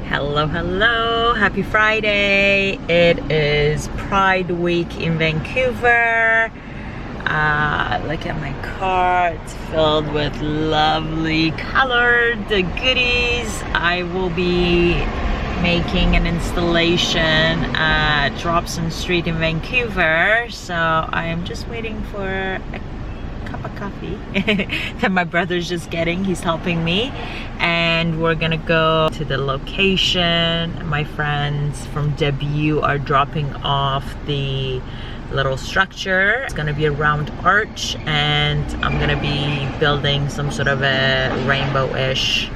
Hello, hello, happy Friday. It is Pride Week in Vancouver. Look at my car, it's filled with lovely colored goodies. I will be making an installation at Robson St in Vancouver, so I am just waiting for a cup of coffee that my brother's just getting. He's helping me, and we're gonna go to the location. My friends from Debut are dropping off the little structure. It's gonna be a round arch, and I'm gonna be building some sort of a rainbow-ish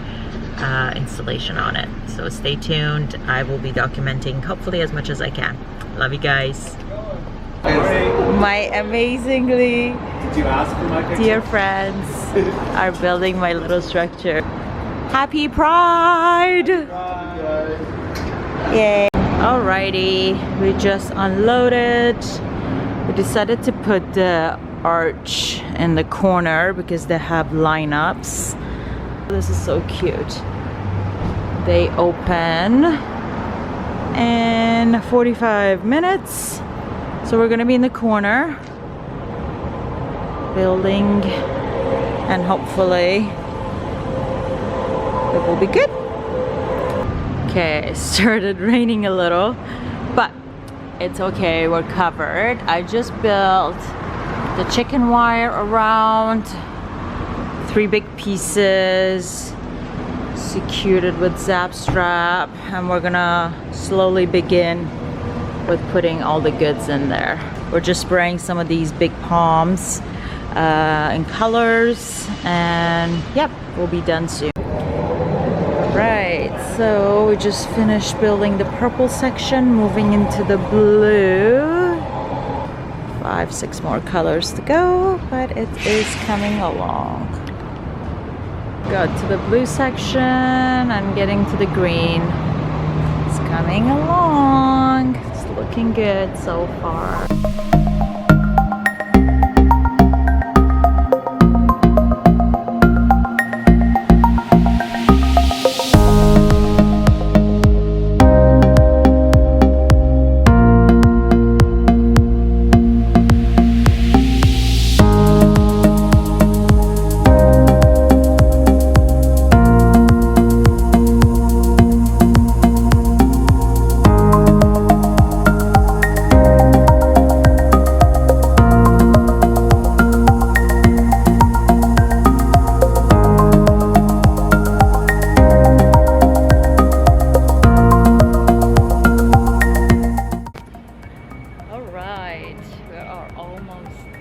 installation on it. So stay tuned. I will be documenting hopefully as much as I can. Love you guys. My amazingly dear friends are building my little structure. Happy Pride! Yay! Alrighty, we just unloaded. We decided to put the arch in the corner because they have lineups. This is so cute. They open in 45 minutes. So we're gonna be in the corner building, and hopefully it will be good. Okay, it started raining a little, but it's okay, we're covered. I just built the chicken wire around 3 big pieces, secured it with zap strap, and we're gonna slowly begin with putting all the goods in there. We're just spraying some of these big palms in colors, and yep, we'll be done soon. Right, so we just finished building the purple section, moving into the blue. 5, 6 more colors to go, but it is coming along. Got to the blue section and getting to the green. It's coming along. It's looking good so far.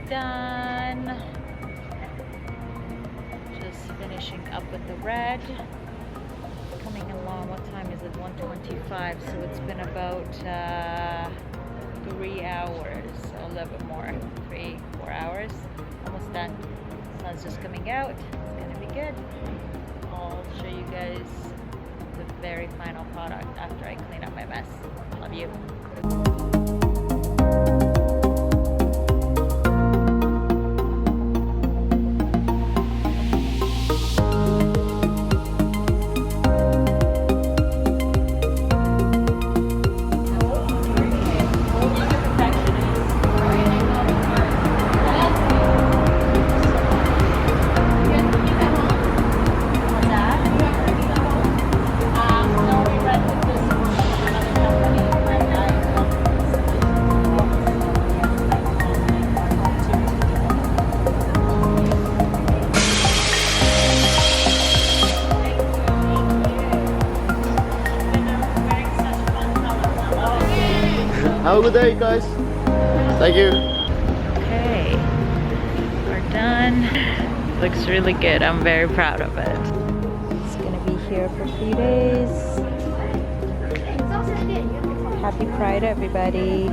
Done. Just finishing up with the red. Coming along. What time is it? 1:25. So it's been about 3 hours. So a little bit more. 3, 4 hours. Almost done. Sun's just coming out. It's gonna be good. I'll show you guys the very final product after I clean up my mess. Love you. Have a good day, guys. Thank you. Okay, we're done. Looks really good. I'm very proud of it. It's gonna be here for a few days. Happy Pride, everybody.